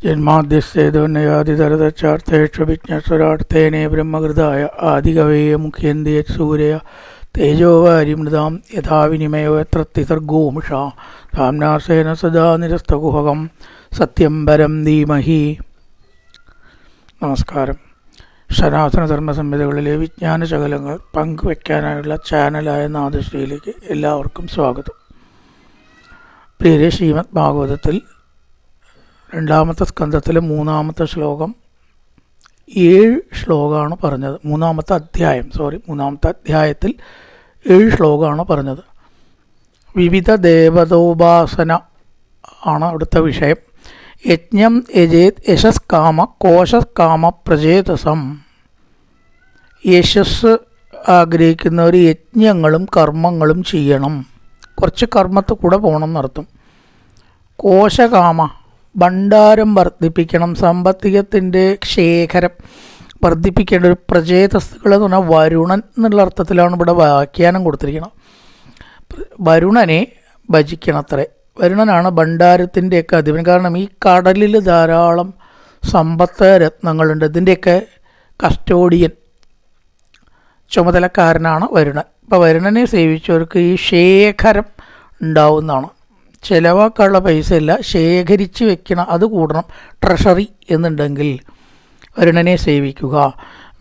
ജന്മാദ്യസ്തേതോന്നയാതിതരതച്ചാർത്ഥേഷു വിജ്ഞസ്വരാർത്ഥേനേ ബ്രഹ്മകൃതായ ആദികവേയ മുഖ്യന്തേ സൂര്യ തേജോവാരിമൃതാം യഥാ വിനിമയോ യത്ര തിസർഗോമുഷാ സാമ്നാസേന സദാ നിരസ്തകുഹകം സത്യം പരം ധീമഹി. നമസ്കാരം. സനാതനധർമ്മ സംഹിതകളിലെ വിജ്ഞാന ശകലങ്ങൾ പങ്കുവയ്ക്കാനായുള്ള ചാനലായ നാദശ്രീയിലേക്ക് എല്ലാവർക്കും സ്വാഗതം. പ്രിയരെ, ശ്രീമദ് ഭാഗവതത്തിൽ 2-ാമത്തെ സ്കന്ധത്തിലെ 3-ാമത്തെ ശ്ലോകം 7 ശ്ലോകമാണ് പറഞ്ഞത്. 3-ാമത്തെ അധ്യായത്തിൽ 7 ശ്ലോകമാണ് പറഞ്ഞത്. വിവിധ ദേവതോപാസന ആണ് അവിടുത്തെ വിഷയം. യജ്ഞം യജേത് യശസ്കാമ കോശസ്കാമ പ്രചേതസം. യശസ് ആഗ്രഹിക്കുന്നവർ യജ്ഞങ്ങളും കർമ്മങ്ങളും ചെയ്യണം. കുറച്ച് കർമ്മത്തിൽ കൂടെ പോകണം എന്നർത്ഥം. കോശകാമ, ഭണ്ഡാരം വർദ്ധിപ്പിക്കണം, സാമ്പത്തികത്തിൻ്റെ ശേഖരം വർദ്ധിപ്പിക്കേണ്ട ഒരു പ്രചേതസ്സുകൾ എന്ന് പറഞ്ഞാൽ വരുണൻ എന്നുള്ള അർത്ഥത്തിലാണ് ഇവിടെ വ്യാഖ്യാനം കൊടുത്തിരിക്കുന്നത്. വരുണനെ ഭജിക്കണത്രേ. വരുണനാണ് ഭണ്ഡാരത്തിൻ്റെയൊക്കെ അധിപൻ. കാരണം ഈ കടലിൽ ധാരാളം സമ്പത്ത് രത്നങ്ങളുണ്ട്. ഇതിൻ്റെയൊക്കെ കസ്റ്റോഡിയൻ, ചുമതലക്കാരനാണ് വരുണൻ. അപ്പോൾ വരുണനെ സേവിച്ചവർക്ക് ഈ ശേഖരം ഉണ്ടാവുന്നതാണ്. ചിലവാക്കാനുള്ള പൈസ ഇല്ല, ശേഖരിച്ച് വെക്കണം, അത് കൂടണം. ട്രഷറി എന്നുണ്ടെങ്കിൽ വരുണനെ സേവിക്കുക.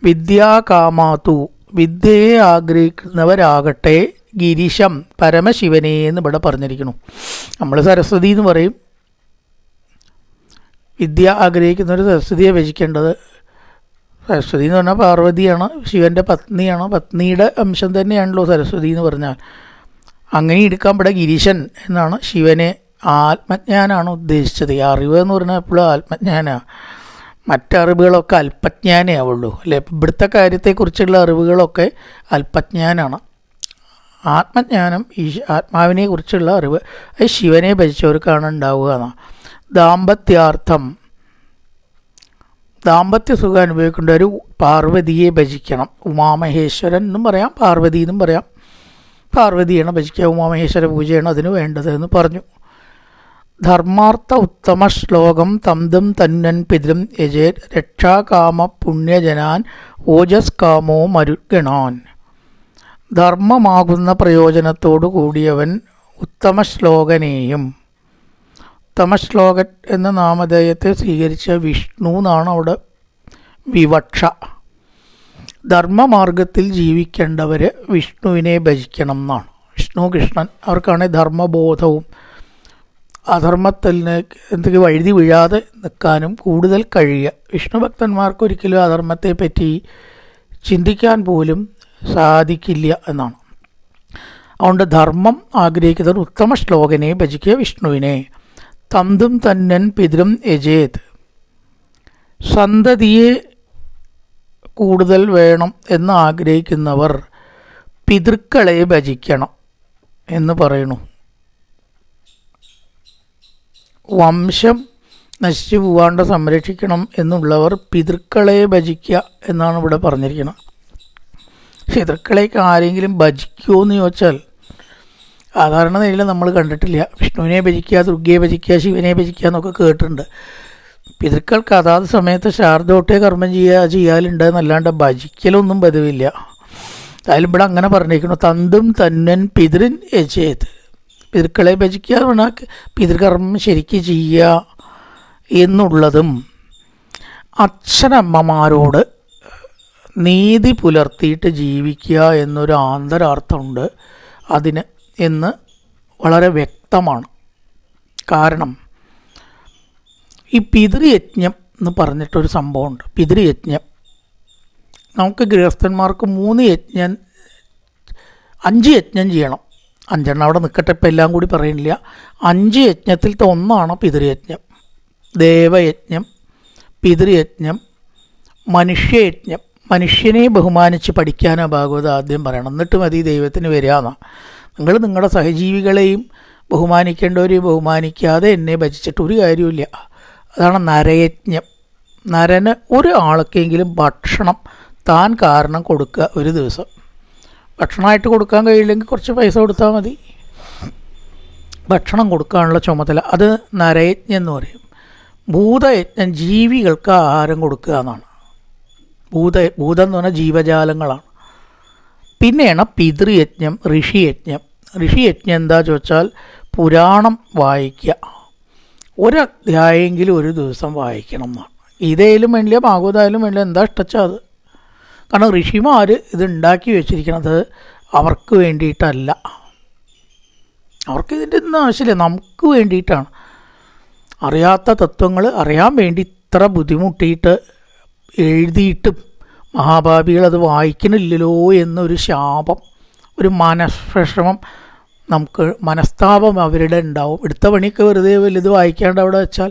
വിദ്യാകാമാതു, വിദ്യയെ ആഗ്രഹിക്കുന്നവരാകട്ടെ ഗിരിശം, പരമശിവനെ എന്ന് ഇവിടെ പറഞ്ഞിരിക്കുന്നു. നമ്മൾ സരസ്വതി എന്ന് പറയും. വിദ്യ ആഗ്രഹിക്കുന്നവർ സരസ്വതിയെ ഭജിക്കേണ്ടത്. സരസ്വതി എന്ന് പറഞ്ഞാൽ പാർവതിയാണ്, ശിവൻ്റെ പത്നിയാണ്. പത്നിയുടെ അംശം തന്നെയാണല്ലോ സരസ്വതി എന്ന് പറഞ്ഞാൽ. അങ്ങനെ എടുക്കാൻ ഇവിടെ ഗിരീശൻ എന്നാണ്. ശിവനെ ആത്മജ്ഞാനാണ് ഉദ്ദേശിച്ചത്. ഈ അറിവ് എന്ന് പറഞ്ഞാൽ എപ്പോഴും ആത്മജ്ഞാനമാണ്. മറ്ററിവുകളൊക്കെ അല്പജ്ഞാനേ ആവുള്ളൂ, അല്ലേ? ഇവിടുത്തെ കാര്യത്തെക്കുറിച്ചുള്ള അറിവുകളൊക്കെ അല്പജ്ഞാനാണ്. ആത്മജ്ഞാനം, ഈ ആത്മാവിനെ കുറിച്ചുള്ള അറിവ്, അത് ശിവനെ ഭജിച്ചവർക്കാണ് ഉണ്ടാവുക എന്നാണ്. ദാമ്പത്യാർത്ഥം, ദാമ്പത്യ സുഖം അനുഭവിക്കേണ്ട ഒരു പാർവതിയെ ഭജിക്കണം. ഉമാമഹേശ്വരൻ എന്നും പറയാം, പാർവതി എന്നും പറയാം. പാർവതിയാണ് ഭജിക്കുക, ഉമാമഹേശ്വര പൂജയാണ് അതിന് വേണ്ടത് എന്ന് പറഞ്ഞു. ധർമാർത്ഥ ഉത്തമ ശ്ലോകം തംതും തന്നൻ പിതൃം യജേത് രക്ഷാകാമ പുണ്യജനാൻ ഓജസ്കാമോ മരുഗണാൻ. ധർമ്മമാകുന്ന പ്രയോജനത്തോടു കൂടിയവൻ ഉത്തമ ശ്ലോകനെയും, ഉത്തമശ്ലോകൻ എന്ന നാമധേയത്തെ സ്വീകരിച്ച വിഷ്ണു എന്നാണ് അവിടെ വിവക്ഷ. ധർമ്മമാർഗത്തിൽ ജീവിക്കേണ്ടവർ വിഷ്ണുവിനെ ഭജിക്കണം എന്നാണ്. വിഷ്ണു കൃഷ്ണൻ അവർക്കാണെങ്കിൽ ധർമ്മബോധവും അധർമ്മത്തിൽ വഴുതി വീഴാതെ നിൽക്കാനും കൂടുതൽ കഴിയുക. വിഷ്ണു ഭക്തന്മാർക്ക് ഒരിക്കലും അധർമ്മത്തെ പറ്റി ചിന്തിക്കാൻ പോലും സാധിക്കില്ല എന്നാണ്. അതുകൊണ്ട് ധർമ്മം ആഗ്രഹിക്കുന്നവർ ഉത്തമ ശ്ലോകനെ ഭജിക്കുക, വിഷ്ണുവിനെ. തന്തും തന്നൻ പിതൃം യജേത്, സന്തതിയെ കൂടുതൽ വേണം എന്ന് ആഗ്രഹിക്കുന്നവർ പിതൃക്കളെ ഭജിക്കണം എന്ന് പറയുന്നു. വംശം നശിച്ചു പോവാണ്ട് സംരക്ഷിക്കണം എന്നുള്ളവർ പിതൃക്കളെ ഭജിക്കുക എന്നാണ് ഇവിടെ പറഞ്ഞിരിക്കുന്നത്. പിതൃക്കളേക്ക് ആരെങ്കിലും ഭജിക്കുമോ എന്ന് ചോദിച്ചാൽ സാധാരണ നിലയിൽ നമ്മൾ കണ്ടിട്ടില്ല. വിഷ്ണുവിനെ ഭജിക്കുക, ദുർഗയെ ഭജിക്കുക, ശിവനെ ഭജിക്കുക എന്നൊക്കെ കേട്ടിട്ടുണ്ട്. പിതൃക്കൾക്ക് അതാത് സമയത്ത് ശാർദോട്ടെ കർമ്മം ചെയ്യാലുണ്ട് എന്നല്ലാണ്ട് ഭജിക്കലൊന്നും പതിവില്ല. അതിലും ഇവിടെ അങ്ങനെ പറഞ്ഞിരിക്കുന്നു, തന്തും തന്നൻ പിതൃൻ യജേത്. പിതൃക്കളെ ഭജിക്കുക എന്ന് പറഞ്ഞാൽ പിതൃകർമ്മം ശരിക്ക് ചെയ്യുക എന്നുള്ളതും അച്ഛനമ്മമാരോട് നീതി പുലർത്തിയിട്ട് ജീവിക്കുക എന്നൊരു ആന്തരാർത്ഥമുണ്ട് അതിന് എന്ന് വളരെ വ്യക്തമാണ്. കാരണം ഈ പിതൃയജ്ഞം എന്ന് പറഞ്ഞിട്ടൊരു സംഭവമുണ്ട്. പിതൃയജ്ഞം നമുക്ക് ഗൃഹസ്ഥന്മാർക്ക് 5 യജ്ഞം ചെയ്യണം. 5 അവിടെ നിൽക്കട്ടെ, ഇപ്പം എല്ലാം കൂടി പറയുന്നില്ല. 5 യജ്ഞത്തിലത്തെ ഒന്നാണ് പിതൃയജ്ഞം. ദേവയജ്ഞം, പിതൃയജ്ഞം, മനുഷ്യയജ്ഞം. മനുഷ്യനെ ബഹുമാനിച്ച് പഠിക്കാനാണ് ഭാഗവതം ആദ്യം പറയണം, എന്നിട്ട് മതി ദൈവത്തിന് വരാമെന്നാണ്. നിങ്ങൾ നിങ്ങളുടെ സഹജീവികളെയും ബഹുമാനിക്കേണ്ടവരെയും ബഹുമാനിക്കാതെ എന്നെ ഭജിച്ചിട്ട് ഒരു കാര്യമില്ല. അതാണ് നരയജ്ഞം. നരന് ഒരാൾക്കെങ്കിലും ഭക്ഷണം താൻ കാരണം കൊടുക്കുക ഒരു ദിവസം. ഭക്ഷണമായിട്ട് കൊടുക്കാൻ കഴിയില്ലെങ്കിൽ കുറച്ച് പൈസ കൊടുത്താൽ മതി. ഭക്ഷണം കൊടുക്കാനുള്ള ചുമതല, അത് നരയജ്ഞം എന്ന് പറയും. ഭൂതയജ്ഞം ജീവികൾക്ക് ആഹാരം കൊടുക്കുക എന്നാണ്. ഭൂതം എന്ന് പറഞ്ഞാൽ ജീവജാലങ്ങളാണ്. പിന്നെയാണ് പിതൃയജ്ഞം, ഋഷിയജ്ഞം. ഋഷിയജ്ഞം എന്താ ചോദിച്ചാൽ പുരാണം വായിക്കുക. ഒരധ്യായെങ്കിലും ഒരു ദിവസം വായിക്കണം എന്നാണ്. ഗീതയിലും വേണ്ടില്ല, ഭാഗവതമായാലും വേണ്ടില്ല, എന്താ ഇഷ്ടച്ചാൽ അത്. കാരണം ഋഷിമാർ ഇത് ഉണ്ടാക്കി വെച്ചിരിക്കുന്നത് അവർക്ക് വേണ്ടിയിട്ടല്ല, അവർക്ക് ഇതിൻ്റെ ഒന്നും ആവശ്യമില്ല, നമുക്ക് വേണ്ടിയിട്ടാണ്. അറിയാത്ത തത്വങ്ങൾ അറിയാൻ വേണ്ടി ഇത്ര ബുദ്ധിമുട്ടിയിട്ട് എഴുതിയിട്ടും മഹാഭാവികളത് വായിക്കണില്ലല്ലോ എന്നൊരു ശാപം, ഒരു മനഃവിഷമം, നമുക്ക് മനസ്താപം അവരുടെ ഉണ്ടാവും. എടുത്ത പണിയൊക്കെ വെറുതെ വലുത് വായിക്കാണ്ട് അവിടെ വെച്ചാൽ.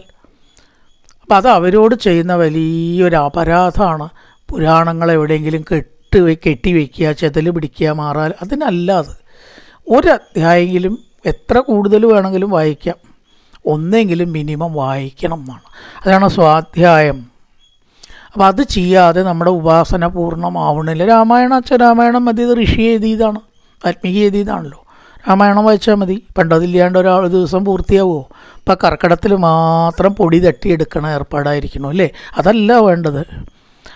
അപ്പം അത് അവരോട് ചെയ്യുന്ന വലിയൊരു അപരാധമാണ്. പുരാണങ്ങൾ എവിടെയെങ്കിലും കെട്ടി വയ്ക്കുക, ചെതൽ പിടിക്കുക, മാറാൽ, അതിനല്ല. അത് ഒരധ്യായെങ്കിലും എത്ര കൂടുതൽ വേണമെങ്കിലും വായിക്കാം, ഒന്നെങ്കിലും മിനിമം വായിക്കണം എന്നാണ്. അതാണ് സ്വാധ്യായം. അപ്പം അത് ചെയ്യാതെ നമ്മുടെ ഉപാസന പൂർണ്ണമാവണില്ല. രാമായണം മതി, ഇത് ഋഷി എഴുതിയതാണ്, വാൽമീകി എഴുതിയതാണല്ലോ. രാമായണം വായിച്ചാൽ മതി, പണ്ടതില്ലാണ്ട് ഒരാൾ ദിവസം പൂർത്തിയാവുമോ? ഇപ്പം കർക്കിടത്തിൽ മാത്രം പൊടി തട്ടിയെടുക്കണ ഏർപ്പാടായിരിക്കണം അല്ലേ? അതല്ല വേണ്ടത്.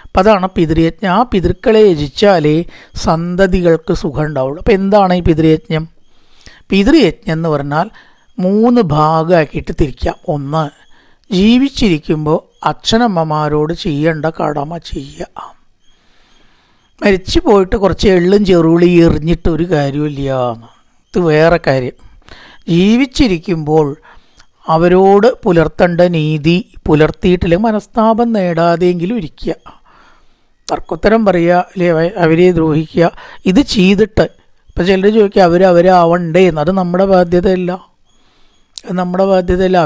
അപ്പം അതാണ് പിതൃയജ്ഞം. ആ പിതൃക്കളെ യജിച്ചാലേ സന്തതികൾക്ക് സുഖം ഉണ്ടാവുള്ളൂ. അപ്പോൾ എന്താണ് ഈ പിതൃയജ്ഞം? പിതൃയജ്ഞം എന്ന് പറഞ്ഞാൽ 3 ഭാഗമാക്കിയിട്ട് തിരിക്കാം. ഒന്ന്, ജീവിച്ചിരിക്കുമ്പോൾ അച്ഛനമ്മമാരോട് ചെയ്യേണ്ട കടമ ചെയ്യുക. മരിച്ചു പോയിട്ട് കുറച്ച് എള്ളും ചെറുളി എറിഞ്ഞിട്ട് ഒരു കാര്യമില്ല, ഇത് വേറെ കാര്യം. ജീവിച്ചിരിക്കുമ്പോൾ അവരോട് പുലർത്തേണ്ട നീതി പുലർത്തിയിട്ടില്ലെങ്കിൽ മനസ്താപം നേടാതെയെങ്കിലും ഇരിക്കുക. തർക്കുത്തരം പറയുക, അല്ലേ, അവരെ ദ്രോഹിക്കുക, ഇത് ചെയ്തിട്ട്. ഇപ്പം ചിലർ ചോദിക്കുക അവരാവണ്ടേ എന്ന്. അത് നമ്മുടെ ബാധ്യതയല്ല,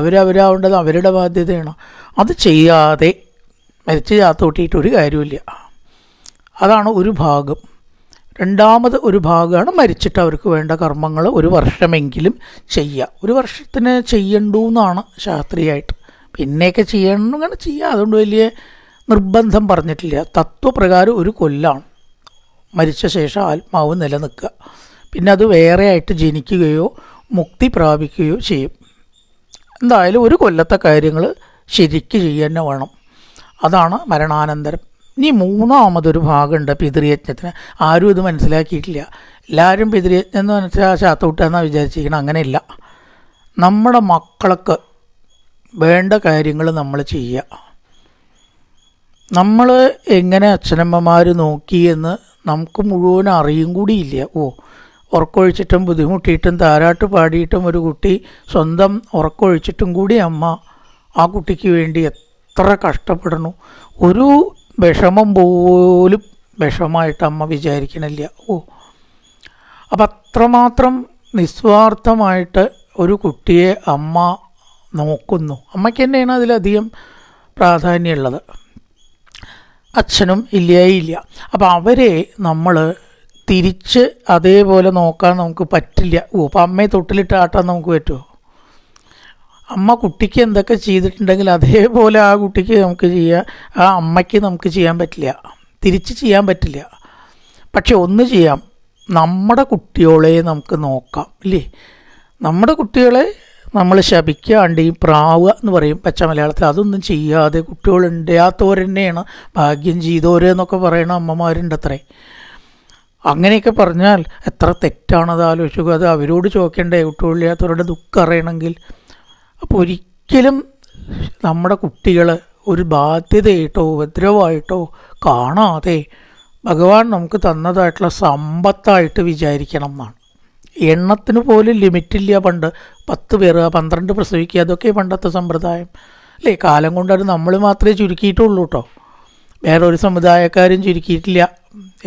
അവരാവേണ്ടത് അവരുടെ ബാധ്യതയാണ്. അത് ചെയ്യാതെ മരിച്ച് ചാത്തോട്ടിയിട്ട് ഒരു കാര്യമില്ല. അതാണ് ഒരു ഭാഗം. രണ്ടാമത് ഒരു ഭാഗമാണ് മരിച്ചിട്ട് അവർക്ക് വേണ്ട കർമ്മങ്ങൾ 1 വർഷമെങ്കിലും ചെയ്യുക. 1 വർഷത്തിന് ചെയ്യണ്ടൂ എന്നാണ് ശാസ്ത്രീയമായിട്ട്. പിന്നെയൊക്കെ ചെയ്യണം ചെയ്യുക, അതുകൊണ്ട് വലിയ നിർബന്ധം പറഞ്ഞിട്ടില്ല. തത്വപ്രകാരം 1 കൊല്ലാണ് മരിച്ച ശേഷം ആത്മാവ് നിലനിൽക്കുക. പിന്നെ അത് വേറെ ആയിട്ട് ജനിക്കുകയോ മുക്തി പ്രാപിക്കുകയോ ചെയ്യും. എന്തായാലും 1 കൊല്ലത്തെ കാര്യങ്ങൾ ശരിക്ക് ചെയ്യാൻ തന്നെ വേണം. അതാണ് മരണാനന്തരം. ഇനി 3ാമതൊരു ഭാഗമുണ്ട് പിതൃയജ്ഞത്തിന്. ആരും ഇത് മനസ്സിലാക്കിയിട്ടില്ല. എല്ലാവരും പിതൃയജ്ഞം എന്ന് മനസ്സിലാക്കി ചാത്തവിട്ടാന്നാണ് വിചാരിച്ചിരിക്കണം. അങ്ങനെയില്ല. നമ്മുടെ മക്കൾക്ക് വേണ്ട കാര്യങ്ങൾ നമ്മൾ ചെയ്യുക. നമ്മൾ എങ്ങനെ അച്ഛനമ്മമാർ നോക്കി എന്ന് നമുക്ക് മുഴുവൻ അറിയും കൂടിയില്ല. ഉറക്കൊഴിച്ചിട്ടും ബുദ്ധിമുട്ടിയിട്ടും താരാട്ട് പാടിയിട്ടും ഒരു കുട്ടി സ്വന്തം ഉറക്കൊഴിച്ചിട്ടും കൂടി അമ്മ ആ കുട്ടിക്ക് വേണ്ടി എത്ര കഷ്ടപ്പെടണു. ഒരു വിഷമം പോലും വിഷമമായിട്ട് അമ്മ വിചാരിക്കണില്ല. അപ്പം അത്രമാത്രം നിസ്വാർത്ഥമായിട്ട് ഒരു കുട്ടിയെ അമ്മ നോക്കുന്നു. അമ്മയ്ക്ക് തന്നെയാണ് അതിലധികം പ്രാധാന്യമുള്ളത്, അച്ഛനും ഇല്ല. അപ്പം അവരെ നമ്മൾ തിരിച്ച് അതേപോലെ നോക്കാൻ നമുക്ക് പറ്റില്ല. അപ്പം അമ്മയെ തൊട്ടിലിട്ട് ആട്ടാൻ നമുക്ക് പറ്റുമോ? അമ്മ കുട്ടിക്ക് എന്തൊക്കെ ചെയ്തിട്ടുണ്ടെങ്കിൽ അതേപോലെ ആ കുട്ടിക്ക് നമുക്ക് ചെയ്യാം, ആ അമ്മയ്ക്ക് നമുക്ക് ചെയ്യാൻ പറ്റില്ല, തിരിച്ച് ചെയ്യാൻ പറ്റില്ല. പക്ഷെ ഒന്ന് ചെയ്യാം, നമ്മുടെ കുട്ടികളെ നമുക്ക് നോക്കാം, ഇല്ലേ? നമ്മുടെ കുട്ടികളെ നമ്മൾ ശപിക്കാണ്ട് ഈ പ്രാവുക എന്ന് പറയും പച്ച മലയാളത്തിൽ, അതൊന്നും ചെയ്യാതെ കുട്ടികളുണ്ടാത്തവരെന്നെയാണ് ഭാഗ്യം ചെയ്തോരെന്നൊക്കെ പറയണ അമ്മമാരുണ്ട് അത്രേ. അങ്ങനെയൊക്കെ പറഞ്ഞാൽ എത്ര തെറ്റാണത് ആലോചിക്കുക. അത് അവരോട് ചോദിക്കണ്ടേ കുട്ടികളില്ലാത്തവരുടെ ദുഃഖം അറിയണമെങ്കിൽ. അപ്പോൾ ഒരിക്കലും നമ്മുടെ കുട്ടികൾ ഒരു ബാധ്യതയായിട്ടോ ഉപദ്രവമായിട്ടോ കാണാതെ ഭഗവാൻ നമുക്ക് തന്നതായിട്ടുള്ള സമ്പത്തായിട്ട് വിചാരിക്കണം എന്നാണ്. എണ്ണത്തിന് പോലും ലിമിറ്റില്ല. പണ്ട് 10 പേർ 12 പ്രസവിക്കുക, അതൊക്കെ പണ്ടത്തെ സമ്പ്രദായം അല്ലേ? കാലം കൊണ്ടത് നമ്മൾ മാത്രമേ ചുരുക്കിയിട്ടുള്ളൂ കേട്ടോ. വേറൊരു സമുദായക്കാരും ചുരുക്കിയിട്ടില്ല.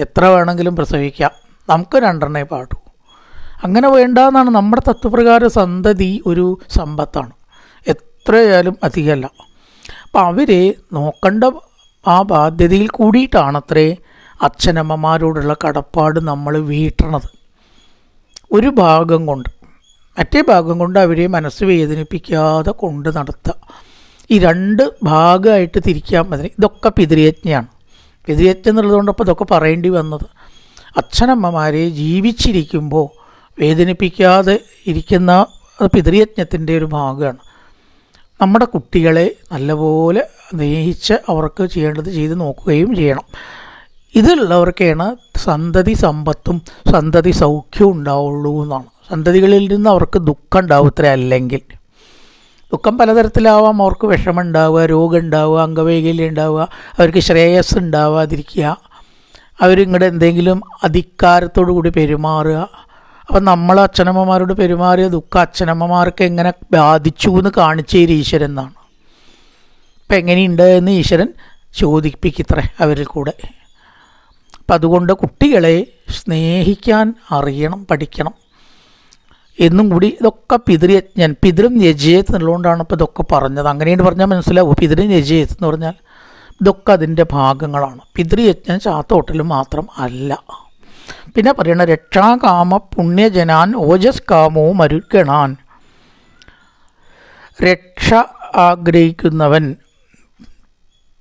എത്ര വേണമെങ്കിലും പ്രസവിക്കാം, നമുക്ക് 2 പാടൂ. അങ്ങനെ വേണ്ടാന്നാണ് നമ്മുടെ തത്വപ്രകാരം. സന്തതി ഒരു സമ്പത്താണ്, എത്രയായാലും അധികമല്ല. അപ്പം അവരെ നോക്കേണ്ട ആ ബാധ്യതയിൽ കൂടിയിട്ടാണത്രേ അച്ഛനമ്മമാരോടുള്ള കടപ്പാട് നമ്മൾ വീട്ടണത്. ഒരു ഭാഗം കൊണ്ട്, മറ്റേ ഭാഗം കൊണ്ട് അവരെ മനസ്സ് വേദനിപ്പിക്കാതെ കൊണ്ട് നടത്തുക. ഈ 2 ഭാഗമായിട്ട് തിരിക്കാൻ മതി. ഇതൊക്കെ പിതൃയജ്ഞയാണ്. പിതൃയജ്ഞം എന്നുള്ളതുകൊണ്ടപ്പോൾ ഇതൊക്കെ പറയേണ്ടി വന്നത്. അച്ഛനമ്മമാരെ ജീവിച്ചിരിക്കുമ്പോൾ വേദനിപ്പിക്കാതെ ഇരിക്കുന്ന പിതൃയജ്ഞത്തിൻ്റെ ഒരു ഭാഗമാണ്. നമ്മുടെ കുട്ടികളെ നല്ലപോലെ സ്നേഹിച്ച് അവർക്ക് ചെയ്യേണ്ടത് ചെയ്ത് നോക്കുകയും ചെയ്യണം. ഇതുള്ളവർക്കാണ് സന്തതി സമ്പത്തും സന്തതി സൗഖ്യവും ഉണ്ടാവുള്ളൂ എന്നാണ്. സന്തതികളിൽ നിന്ന് അവർക്ക് ദുഃഖം ഉണ്ടാവത്ര. അല്ലെങ്കിൽ ദുഃഖം പലതരത്തിലാവാം. അവർക്ക് വിഷമം ഉണ്ടാവുക, രോഗം ഉണ്ടാവുക, അംഗവൈകല്യം ഉണ്ടാവുക, അവർക്ക് ശ്രേയസ് ഉണ്ടാവാതിരിക്കുക, അവരിങ്ങോട്ട് എന്തെങ്കിലും അധികാരത്തോടു കൂടി പെരുമാറുക. അപ്പം നമ്മൾ അച്ഛനമ്മമാരോട് പെരുമാറിയ ദുഃഖം അച്ഛനമ്മമാർക്ക് എങ്ങനെ ബാധിച്ചു എന്ന് കാണിച്ചേരും ഈശ്വരൻ എന്നാണ്. അപ്പം എങ്ങനെയുണ്ട് എന്ന് ഈശ്വരൻ ചോദിപ്പിക്കത്രേ അവരിൽ കൂടെ. അപ്പം അതുകൊണ്ട് കുട്ടികളെ സ്നേഹിക്കാൻ അറിയണം, പഠിക്കണം എന്നും കൂടി. ഇതൊക്കെ പിതൃയജ്ഞൻ, പിതൃം യജേത് എന്നുള്ളതുകൊണ്ടാണ് ഇപ്പോൾ ഇതൊക്കെ പറഞ്ഞത്. അങ്ങനെയാണ് പറഞ്ഞാൽ മനസ്സിലാവും. പിതൃം യജേത് എന്ന് പറഞ്ഞാൽ ഇതൊക്കെ അതിൻ്റെ ഭാഗങ്ങളാണ്. പിതൃയജ്ഞൻ ചാത്തോട്ടൽ മാത്രം അല്ല. പിന്നെ പറയണ രക്ഷാകാമ പുണ്യജനാൻ ഓജസ് കാമോ മരുഗണാൻ. രക്ഷ ആഗ്രഹിക്കുന്നവൻ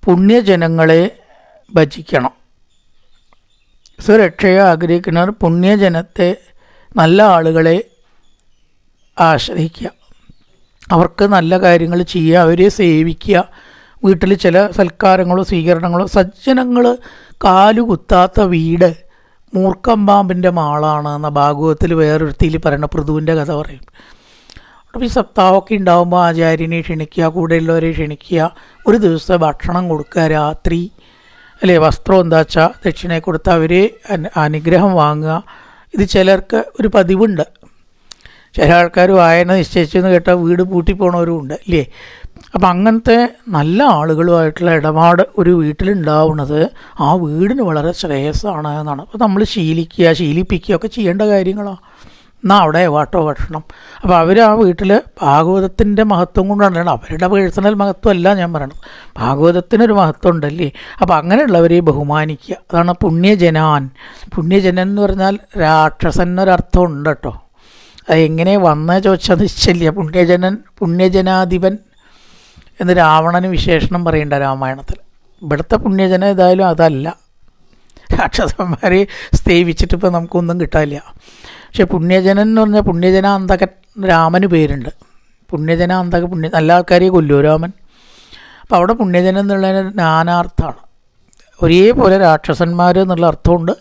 പുണ്യജനങ്ങളെ ഭജിക്കണം. സ്വരക്ഷയെ ആഗ്രഹിക്കുന്നവർ പുണ്യജനത്തെ, നല്ല ആളുകളെ ആശ്രയിക്കുക, അവർക്ക് നല്ല കാര്യങ്ങൾ ചെയ്യുക, അവരെ സേവിക്കുക. വീട്ടിൽ ചില സൽക്കാരങ്ങളോ സ്വീകരണങ്ങളോ. സജ്ജനങ്ങൾ കാലുകുത്താത്ത വീട് മൂർഖം പാമ്പിൻ്റെ മാളാണ് എന്ന ഭാഗവത്തിൽ വേറൊരുത്തിയിൽ പറയുന്ന പൃഥുവിൻ്റെ കഥ പറയും. അപ്പോൾ ഈ സപ്താഹമൊക്കെ ഉണ്ടാകുമ്പോൾ ആചാര്യനെ ക്ഷണിക്കുക, കൂടെയുള്ളവരെ ക്ഷണിക്കുക, ഒരു ദിവസത്തെ ഭക്ഷണം കൊടുക്കുക, രാത്രി അല്ലേ വസ്ത്രം എന്താ വെച്ചാൽ ദക്ഷിണയെ കൊടുത്ത് അവരെ അനുഗ്രഹം വാങ്ങുക. ഇത് ചിലർക്ക് ഒരു പതിവുണ്ട്. ചില ആൾക്കാർ വായന നിശ്ചയിച്ചെന്ന് കേട്ടാൽ വീട് പൂട്ടിപ്പോണവരും ഉണ്ട് അല്ലേ. അപ്പം അങ്ങനത്തെ നല്ല ആളുകളുമായിട്ടുള്ള ഇടപാട് ഒരു വീട്ടിലുണ്ടാവുന്നത് ആ വീടിന് വളരെ ശ്രേയസ്സാണ് എന്നാണ്. അപ്പോൾ നമ്മൾ ശീലിക്കുക, ശീലിപ്പിക്കുക ഒക്കെ ചെയ്യേണ്ട കാര്യങ്ങളാണ്. എന്നാൽ അവിടെ വാട്ടോ ഭക്ഷണം. അപ്പോൾ അവർ ആ വീട്ടിൽ ഭാഗവതത്തിൻ്റെ മഹത്വം കൊണ്ടാണ്, അവരുടെ പേഴ്സണൽ മഹത്വം അല്ല ഞാൻ പറയണത്, ഭാഗവതത്തിനൊരു മഹത്വം ഉണ്ടല്ലേ. അപ്പോൾ അങ്ങനെയുള്ളവരെ ബഹുമാനിക്കുക. അതാണ് പുണ്യജനാൻ. പുണ്യജനൻ എന്ന് പറഞ്ഞാൽ രാക്ഷസൻ എന്നൊരർത്ഥം ഉണ്ട് കേട്ടോ. അത് എങ്ങനെ വന്ന ചോദിച്ചാൽ നിശ്ചല്യ. പുണ്യജനൻ, പുണ്യജനാധിപൻ എന്ന് രാവണന് വിശേഷണം പറയേണ്ട രാമായണത്തിൽ. ഇവിടുത്തെ പുണ്യജന ഏതായാലും അതല്ല. രാക്ഷസന്മാരെ സേവിച്ചിട്ട് ഇപ്പോൾ നമുക്കൊന്നും കിട്ടാനില്ല. പക്ഷെ പുണ്യജനൻ എന്ന് പറഞ്ഞാൽ പുണ്യജനാന്തകൻ, രാമന് പേരുണ്ട്. പുണ്യജനാന്തക, നല്ല ആൾക്കാരെ കൊല്ലുമോ രാമൻ. അപ്പോൾ അവിടെ പുണ്യജനൻ എന്നുള്ളതിന് നാനാർത്ഥമാണ്. ഒരേപോലെ രാക്ഷസന്മാർ എന്നുള്ള അർത്ഥമുണ്ട്,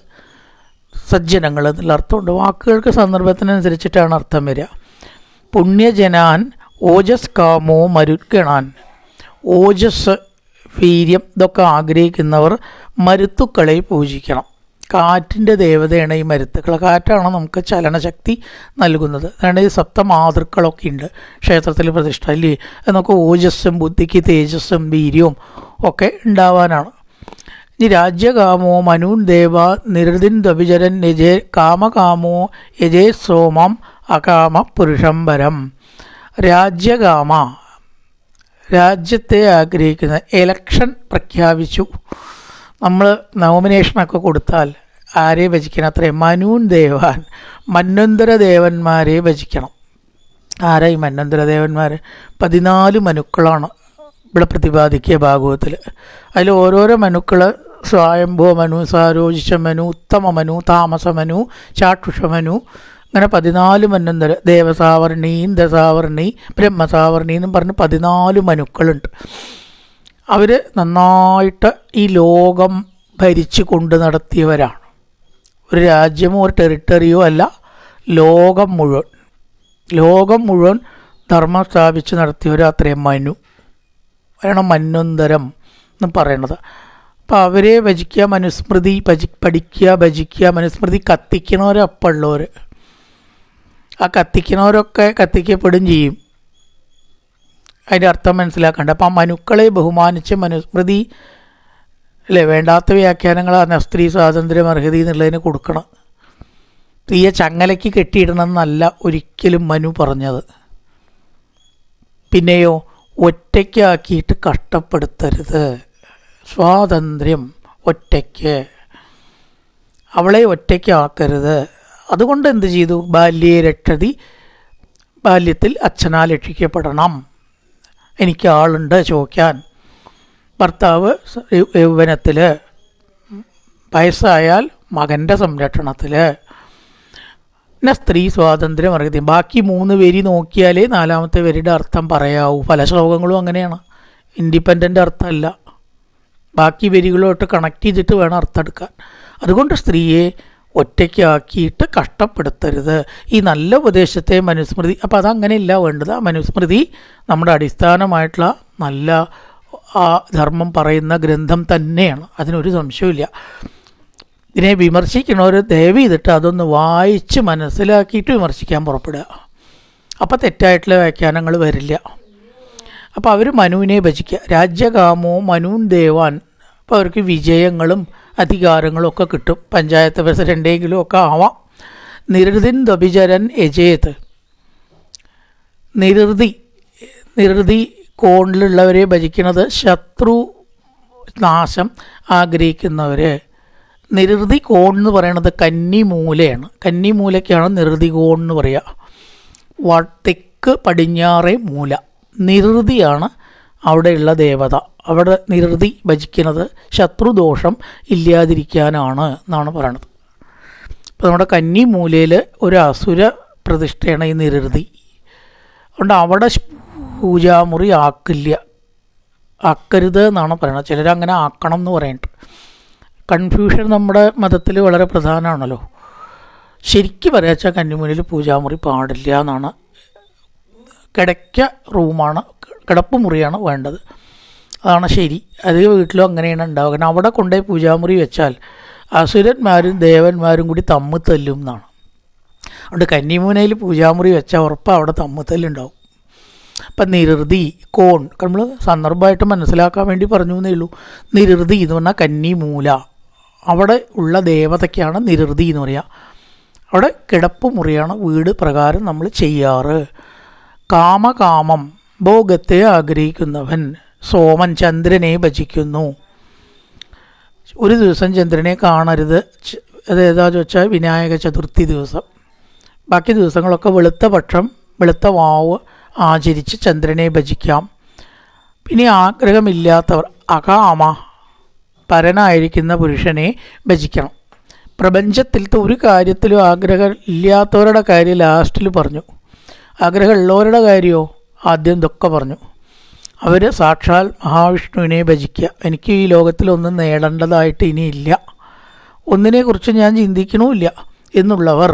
സജ്ജനങ്ങൾ എന്നുള്ള അർത്ഥമുണ്ട്. വാക്കുകൾക്ക് സന്ദർഭത്തിനനുസരിച്ചിട്ടാണ് അർത്ഥം വരിക. പുണ്യജനാൻ ഓജസ് കാമോ മരുഗണാൻ. ഓജസ്, വീര്യം ഇതൊക്കെ ആഗ്രഹിക്കുന്നവർ മരുത്തുക്കളെ പൂജിക്കണം. കാറ്റിൻ്റെ ദേവതയാണ് ഈ മരുത്തുക്കൾ. കാറ്റാണ് നമുക്ക് ചലനശക്തി നൽകുന്നത്. അതാണ് ഈ സപ്തമാതൃക്കളൊക്കെ ഉണ്ട് ക്ഷേത്രത്തിൽ പ്രതിഷ്ഠ അല്ലേ. നമുക്ക് ഓജസ്സും ബുദ്ധിക്ക് തേജസ്സും വീര്യവും ഒക്കെ ഉണ്ടാവാനാണ്. ഇനി രാജ്യകാമോ മനൂൻ ദേവ നിരതിൻ ദഭിചരൻ യജേ കാമകാമോ യജേ സോമം അകാമ പുരുഷംബരം. രാജ്യകാമ, രാജ്യത്തെ ആഗ്രഹിക്കുന്ന. എലക്ഷൻ പ്രഖ്യാപിച്ചു, നമ്മൾ നോമിനേഷനൊക്കെ കൊടുത്താൽ ആരെ ഭജിക്കണം? അത്രേ മനൂൻ ദേവാൻ, മന്വന്തര ദേവന്മാരെ ഭജിക്കണം. ആരായി മന്വന്തര ദേവന്മാർ? 14 മനുക്കളാണ് ഇവിടെ പ്രതിപാദിക്കുക ഭാഗവത്തിൽ. അതിൽ ഓരോരോ മനുക്കൾ സ്വയംഭോ മനു, സാരോജിഷ മനു, ഉത്തമ മനു, താമസ മനു, ചാക്ഷുഷ മനു, അങ്ങനെ 14 മന്വന്തര. ദേവസാവർണി, ഇന്ദ്രസാവർണി, ബ്രഹ്മസാവർണി എന്നും പറഞ്ഞ് 14 മനുക്കളുണ്ട്. അവർ നന്നായിട്ട് ഈ ലോകം ഭരിച്ചു കൊണ്ട് നടത്തിയവരാണ്. ഒരു രാജ്യമോ ഒരു ടെറിട്ടറിയോ അല്ല, ലോകം മുഴുവൻ ധർമ്മം സ്ഥാപിച്ച് നടത്തിയവർ അത്രയും മനു വേണം, മന്വന്തരം എന്ന് പറയണത്. അപ്പോൾ അവരെ ഭജിക്കുക, മനുസ്മൃതി പഠിക്കുക, ഭജിക്കുക. മനുസ്മൃതി കത്തിക്കണവരപ്പം ഉള്ളവർ, ആ കത്തിക്കണവരൊക്കെ കത്തിക്കപ്പെടും ചെയ്യും. അതിൻ്റെ അർത്ഥം മനസ്സിലാക്കണ്ട. അപ്പം ആ മനുക്കളെ ബഹുമാനിച്ച് മനുസ്മൃതി അല്ലേ, വേണ്ടാത്ത വ്യാഖ്യാനങ്ങളാണ് സ്ത്രീ സ്വാതന്ത്ര്യം അർഹതി എന്നുള്ളതിന് കൊടുക്കണം. സ്ത്രീയെ ചങ്ങലയ്ക്ക് കെട്ടിയിടണം എന്നല്ല ഒരിക്കലും മനു പറഞ്ഞത്. പിന്നെയോ ഒറ്റയ്ക്കാക്കിയിട്ട് കഷ്ടപ്പെടുത്തരുത്. സ്വാതന്ത്ര്യം, ഒറ്റയ്ക്ക്, അവളെ ഒറ്റയ്ക്കാക്കരുത്. അതുകൊണ്ട് എന്ത് ചെയ്തു? ബാല്യേ രക്ഷതി, ബാല്യത്തിൽ അച്ഛനാൽ രക്ഷിക്കപ്പെടണം. എനിക്ക് ആളുണ്ട് ചോദിക്കാൻ. ഭർത്താവ് യൗവനത്തിൽ, വയസ്സായാൽ മകൻ്റെ സംരക്ഷണത്തിൽ, പിന്നെ സ്ത്രീ സ്വാതന്ത്ര്യം അർഹത. ബാക്കി 3 വരി നോക്കിയാലേ 4-ാമത്തെ വരിയുടെ അർത്ഥം പറയാവൂ. പല ശ്ലോകങ്ങളും അങ്ങനെയാണ്, ഇൻഡിപെൻഡൻ്റ് അർത്ഥമല്ല, ബാക്കി വരികളോട്ട് കണക്ട് ചെയ്തിട്ട് വേണം അർത്ഥം എടുക്കാൻ. അതുകൊണ്ട് സ്ത്രീയെ ഒറ്റയ്ക്കാക്കിയിട്ട് കഷ്ടപ്പെടുത്തരുത്. ഈ നല്ല ഉപദേശത്തെ മനുസ്മൃതി, അപ്പോൾ അതങ്ങനെയല്ല വേണ്ടത്. ആ മനുസ്മൃതി നമ്മുടെ അടിസ്ഥാനമായിട്ടുള്ള നല്ല ആ ധർമ്മം പറയുന്ന ഗ്രന്ഥം തന്നെയാണ്, അതിനൊരു സംശയമില്ല. ഇതിനെ വിമർശിക്കണവർ ദയവ് ചെയ്തിട്ട് അതൊന്ന് വായിച്ച് മനസ്സിലാക്കിയിട്ട് വിമർശിക്കാൻ പുറപ്പെടുക. അപ്പോൾ തെറ്റായിട്ടുള്ള വ്യാഖ്യാനങ്ങൾ വരില്ല. അപ്പോൾ അവർ മനുവിനെ ഭജിക്കുക. രാജ്യകാമോ മനുൻ ദേവാൻ. അപ്പോൾ അവർക്ക് വിജയങ്ങളും അധികാരങ്ങളും ഒക്കെ കിട്ടും, പഞ്ചായത്ത് പ്രസിഡൻ്റെങ്കിലും ഒക്കെ ആവാം. നിരുതിൻ ദഭിചരൻ യജേത്. നിരുതി കോണിലുള്ളവരെ ഭജിക്കുന്നത് ശത്രു നാശം ആഗ്രഹിക്കുന്നവർ. നിരുതി കോൺ എന്ന് പറയുന്നത് കന്നിമൂലയാണ്. കന്നിമൂലയ്ക്കാണ് നിരുതി കോൺ എന്ന് പറയുക. തെക്ക് പടിഞ്ഞാറേ മൂല നിരുതിയാണ് അവിടെയുള്ള ദേവത. അവിടെ നിരുതി ഭജിക്കുന്നത് ശത്രുദോഷം ഇല്ലാതിരിക്കാനാണ് എന്നാണ് പറയണത്. ഇപ്പോൾ നമ്മുടെ കന്നിമൂലയിൽ ഒരു അസുര പ്രതിഷ്ഠയാണ് ഈ നിരുതി. അതുകൊണ്ട് അവിടെ പൂജാമുറി ആക്കരുത് എന്നാണ് പറയുന്നത്. ചിലരങ്ങനെ ആക്കണം എന്ന് പറയുന്നുണ്ട്. കൺഫ്യൂഷൻ നമ്മുടെ മതത്തിൽ വളരെ പ്രധാനമാണല്ലോ. ശരിക്കും പറയാച്ചാൽ കന്നിമൂലയിൽ പൂജാമുറി പാടില്ല എന്നാണ്. കിടപ്പ് മുറിയാണ് വേണ്ടത്, അതാണ് ശരി. അത് വീട്ടിലും അങ്ങനെയാണ് ഉണ്ടാവുക. കാരണം അവിടെ കൊണ്ടുപോയി പൂജാമുറി വെച്ചാൽ അസുരന്മാരും ദേവന്മാരും കൂടി തമ്മിൽ തല്ലും എന്നാണ്. അതുകൊണ്ട് കന്നിമൂലയിൽ പൂജാമുറി വെച്ചാൽ ഉറപ്പാണ് അവിടെ തമ്മിൽ തല്ലുണ്ടാവും. അപ്പം നിരുതി കോൺ നമ്മൾ സന്ദർഭമായിട്ട് മനസ്സിലാക്കാൻ വേണ്ടി പറഞ്ഞു എന്നേ ഉള്ളൂ. നിരുതി എന്ന് പറഞ്ഞാൽ കന്നിമൂല, അവിടെ ഉള്ള ദേവതയ്ക്കാണ് നിരുതി എന്ന് പറയുക. അവിടെ കിടപ്പ് മുറിയാണ് വീട് പ്രകാരം നമ്മൾ ചെയ്യാറ്. കാമകാമം ഭോഗത്തെ ആഗ്രഹിക്കുന്നവൻ സോമൻ ചന്ദ്രനെ ഭജിക്കുന്നു. ഒരു ദിവസം ചന്ദ്രനെ കാണരുത്. അത് ഏതാണെന്ന് ചോദിച്ചാൽ വിനായക ചതുർത്ഥി ദിവസം. ബാക്കി ദിവസങ്ങളൊക്കെ വെളുത്ത വാവ് ആചരിച്ച് ചന്ദ്രനെ ഭജിക്കാം. പിന്നെ ആഗ്രഹമില്ലാത്തവർ അകാമ പരനായിരിക്കുന്ന പുരുഷനെ ഭജിക്കണം. പ്രപഞ്ചത്തിലത്തെ ഒരു കാര്യത്തിലും ആഗ്രഹം ഇല്ലാത്തവരുടെ കാര്യം ലാസ്റ്റിൽ പറഞ്ഞു. ആഗ്രഹമുള്ളവരുടെ കാര്യമോ ആദ്യം ഇതൊക്കെ പറഞ്ഞു. അവർ സാക്ഷാൽ മഹാവിഷ്ണുവിനെ ഭജിക്കുക. എനിക്ക് ഈ ലോകത്തിലൊന്നും നേടേണ്ടതായിട്ട് ഇനിയില്ല, ഒന്നിനെക്കുറിച്ച് ഞാൻ ചിന്തിക്കണമില്ല എന്നുള്ളവർ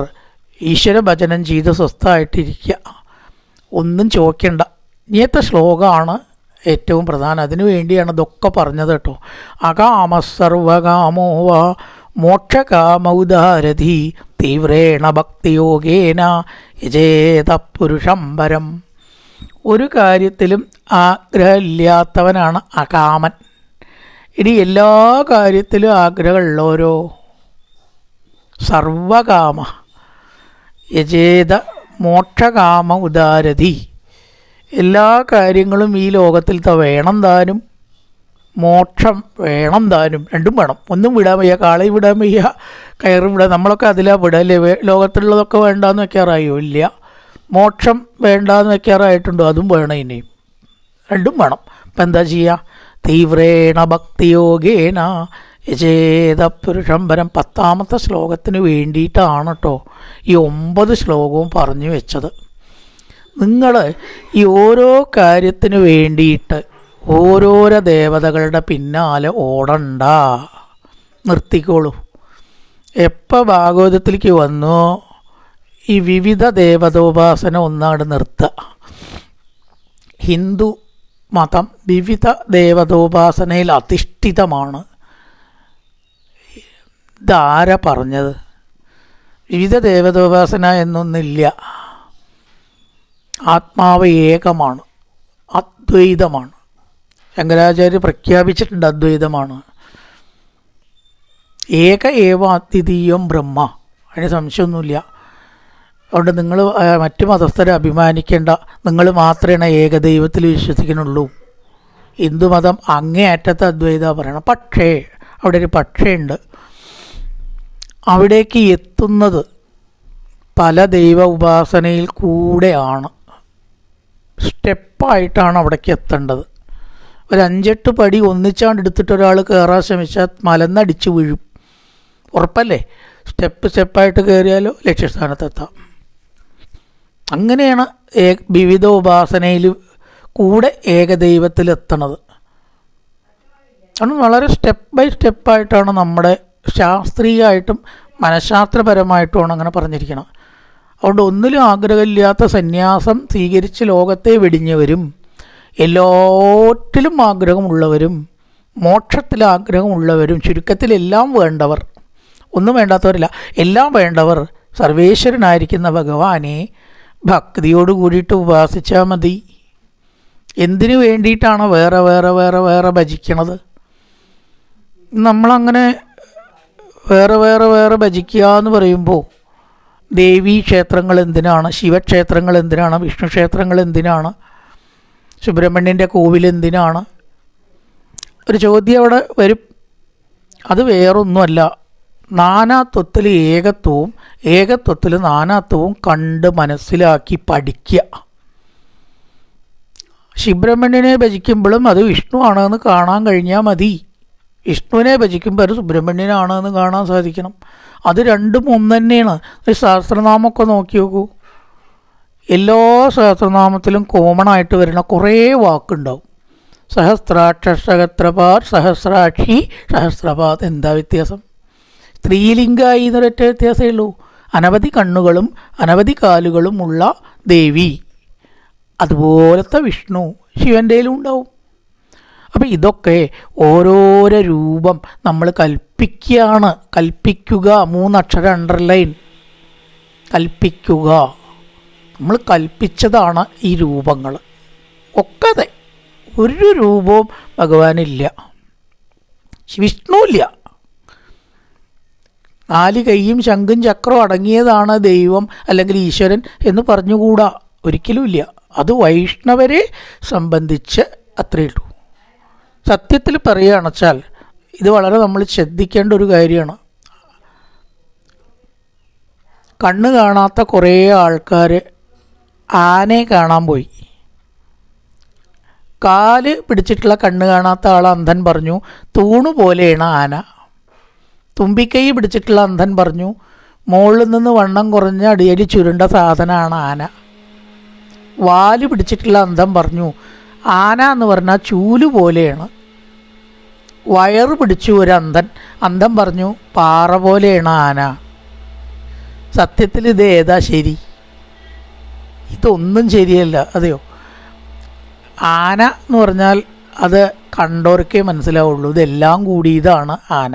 ഈശ്വര ഭജനം ചെയ്ത് സ്വസ്ഥമായിട്ടിരിക്കുക, ഒന്നും ചോദിക്കേണ്ട. ഇനിയത്തെ ശ്ലോകമാണ് ഏറ്റവും പ്രധാനം. അതിനു വേണ്ടിയാണ് ഇതൊക്കെ പറഞ്ഞത് കേട്ടോ. അകാമ സർവകാമോ വാ മോക്ഷകാമൗദാരധി തീവ്രേണ ഭക്തിയോഗേന യജേത പുരുഷം പരം. ഒരു കാര്യത്തിലും ആഗ്രഹമില്ലാത്തവനാണ് അകാമൻ. ഇനി എല്ലാ കാര്യത്തിലും ആഗ്രഹമുള്ളവരോ സർവകാമ യജേത മോക്ഷകാമ ഉദാരധി. എല്ലാ കാര്യങ്ങളും ഈ ലോകത്തിലത്തെ വേണം താനും, മോക്ഷം വേണം താനും, രണ്ടും വേണം. ഒന്നും വിടാൻ വയ്യ, കാളയും വിടാൻ വയ്യ, കയറും വിടാൻ. നമ്മളൊക്കെ അതിലാണ് വിടല്ലേ. ലോകത്തുള്ളതൊക്കെ വേണ്ടാന്ന് വെക്കാറായോ? ഇല്ല. മോക്ഷം വേണ്ടാന്ന് വെക്കാറായിട്ടുണ്ടോ? അതും വേണം. ഇനിയും രണ്ടും വേണം. അപ്പം എന്താ ചെയ്യുക? തീവ്രേണ ഭക്തിയോഗേന യജേത പുരുഷം പരം. 10ാമത്തെ ശ്ലോകത്തിന് വേണ്ടിയിട്ടാണ് കേട്ടോ ഈ 9 ശ്ലോകവും പറഞ്ഞു വെച്ചത്. നിങ്ങൾ ഈ ഓരോ കാര്യത്തിന് വേണ്ടിയിട്ട് ഓരോരോ ദേവതകളുടെ പിന്നാലെ ഓടണ്ട, നിർത്തിക്കോളൂ. എപ്പോൾ ഭാഗവതത്തിലേക്ക് വന്നോ ഈ വിവിധ ദേവതോപാസന ഒന്നാട് നിർത്തുക. ഹിന്ദു മതം വിവിധ ദേവതോപാസനയിൽ അധിഷ്ഠിതമാണ്. ഇതാരാ പറഞ്ഞത്? വിവിധ ദേവതോപാസന എന്നൊന്നില്ല. ആത്മാവ് ഏകമാണ്, അദ്വൈതമാണ്. ശങ്കരാചാര്യ പ്രഖ്യാപിച്ചിട്ടുണ്ട് അദ്വൈതമാണ്. ഏക ഏവ അദ്വിതീയം ബ്രഹ്മ, അതിന് സംശയമൊന്നുമില്ല. അതുകൊണ്ട് നിങ്ങൾ മറ്റു മതസ്ഥരെ അഭിമാനിക്കേണ്ട. നിങ്ങൾ മാത്രമേ ഏകദൈവത്തിൽ വിശ്വസിക്കുന്നുള്ളൂ. ഹിന്ദുമതം അങ്ങേയറ്റത്തെ അദ്വൈത പറയണം. പക്ഷേ അവിടെ ഒരു പക്ഷേ ഉണ്ട്. അവിടേക്ക് എത്തുന്നത് പല ദൈവ ഉപാസനയിൽ കൂടെയാണ്. സ്റ്റെപ്പായിട്ടാണ് അവിടേക്ക് എത്തേണ്ടത്. ഒരു 5-8 പടി ഒന്നിച്ചാണ്ട് എടുത്തിട്ട് ഒരാൾ കയറാൻ ശ്രമിച്ചാൽ മലന്നടിച്ച് വീഴും, ഉറപ്പല്ലേ? സ്റ്റെപ്പായിട്ട് കയറിയാലോ ലക്ഷ്യസ്ഥാനത്തെത്താം. അങ്ങനെയാണ് വിവിധ ഉപാസനയിൽ കൂടെ ഏകദൈവത്തിലെത്തണത്. അത് വളരെ സ്റ്റെപ്പ് ബൈ സ്റ്റെപ്പായിട്ടാണ് നമ്മുടെ ശാസ്ത്രീയമായിട്ടും മനഃശാസ്ത്രപരമായിട്ടുമാണ് അങ്ങനെ പറഞ്ഞിരിക്കണം. അതുകൊണ്ട് ഒന്നിലും ആഗ്രഹമില്ലാത്ത സന്യാസം സ്വീകരിച്ച് ലോകത്തെ വെടിഞ്ഞവരും എല്ലാറ്റിലും ആഗ്രഹമുള്ളവരും മോക്ഷത്തിൽ ആഗ്രഹമുള്ളവരും ചുരുക്കത്തിൽ എല്ലാം വേണ്ടവർ, ഒന്നും വേണ്ടാത്തവരില്ല, എല്ലാം വേണ്ടവർ സർവേശ്വരനായിരിക്കുന്ന ഭഗവാനെ ഭക്തിയോട് കൂടിയിട്ട് ഉപാസിച്ചാൽ മതി. എന്തിനു വേണ്ടിയിട്ടാണ് വേറെ വേറെ വേറെ വേറെ ഭജിക്കണത്? നമ്മളങ്ങനെ വേറെ വേറെ വേറെ ഭജിക്കുക എന്ന് പറയുമ്പോൾ ദേവീ ക്ഷേത്രങ്ങൾ എന്തിനാണ്, ശിവക്ഷേത്രങ്ങൾ എന്തിനാണ്, വിഷ്ണു ക്ഷേത്രങ്ങൾ എന്തിനാണ്, സുബ്രഹ്മണ്യൻ്റെ കോവിൽ എന്തിനാണ്? ഒരു ചോദ്യം അവിടെ വരും. അത് വേറൊന്നുമല്ല, നാനാത്വത്തിൽ ഏകത്വവും ഏകത്വത്തിൽ നാനാത്വവും കണ്ട് മനസ്സിലാക്കി പഠിക്കുക. സുബ്രഹ്മണ്യനെ ഭജിക്കുമ്പോഴും അത് വിഷ്ണു ആണെന്ന് കാണാൻ കഴിഞ്ഞാൽ മതി. വിഷ്ണുവിനെ ഭജിക്കുമ്പോൾ അത് സുബ്രഹ്മണ്യനാണെന്ന് കാണാൻ സാധിക്കണം. അത് രണ്ടും ഒന്ന് തന്നെയാണ്. ഒരു സഹസ്രനാമമൊക്കെ നോക്കി നോക്കൂ. എല്ലാ സഹസ്രനാമത്തിലും കോമൺ ആയിട്ട് വരുന്ന കുറേ വാക്കുണ്ടാവും. സഹസ്രാക്ഷ, സഹസ്രപാദ്, സഹസ്രാക്ഷി, സഹസ്രപാദ്. എന്താ വ്യത്യാസം? സ്ത്രീലിംഗമായി എന്നൊരൊറ്റ വ്യത്യാസമേ ഉള്ളൂ. അനവധി കണ്ണുകളും അനവധി കാലുകളും ഉള്ള ദേവി, അതുപോലത്തെ വിഷ്ണു ശിവൻ്റെയിലും ഉണ്ടാവും. അപ്പം ഇതൊക്കെ ഓരോരോ രൂപം നമ്മൾ കൽപ്പിക്കുകയാണ്. കൽപ്പിക്കുക, 3 അക്ഷര അണ്ടർലൈൻ. കൽപ്പിക്കുക, നമ്മൾ കൽപ്പിച്ചതാണ് ഈ രൂപങ്ങൾ ഒക്കെ. അതെ, ഒരു രൂപവും ഭഗവാനില്ല, വിഷ്ണുവില്ല. 4 കൈയും ശംഖും ചക്രവും അടങ്ങിയതാണ് ദൈവം അല്ലെങ്കിൽ ഈശ്വരൻ എന്ന് പറഞ്ഞുകൂടാ, ഒരിക്കലുമില്ല. അത് വൈഷ്ണവരെ സംബന്ധിച്ച് അത്രയേ ഉള്ളൂ. സത്യത്തിൽ പറയുകയാണെന്ന് വെച്ചാൽ ഇത് വളരെ നമ്മൾ ശ്രദ്ധിക്കേണ്ട ഒരു കാര്യമാണ്. കണ്ണ് കാണാത്ത കുറേ ആൾക്കാർ ആനയെ കാണാൻ പോയി. കാല് പിടിച്ചിട്ടുള്ള കണ്ണ് കാണാത്ത ആൾ അന്ധൻ പറഞ്ഞു തൂണ് പോലെയാണ് ആന. തുമ്പിക്കൈ പിടിച്ചിട്ടുള്ള അന്ധൻ പറഞ്ഞു മുകളിൽ നിന്ന് വണ്ണം കുറഞ്ഞ അടിയടി ചുരുണ്ട സാധനമാണ് ആന. വാല് പിടിച്ചിട്ടുള്ള അന്ധൻ പറഞ്ഞു ആന എന്ന് പറഞ്ഞാൽ ചൂല് പോലെയാണ്. വയറ് പിടിച്ചു ഒരു അന്ധൻ പറഞ്ഞു പാറ പോലെയാണ് ആന. സത്യത്തിൽ ഇത് ഏതാ ശരി? ഇതൊന്നും ശരിയല്ല. അതെയോ? ആന എന്ന് പറഞ്ഞാൽ അത് കണ്ടോർക്കേ മനസ്സിലാവുള്ളൂ. ഇതെല്ലാം കൂടിയതാണ് ആന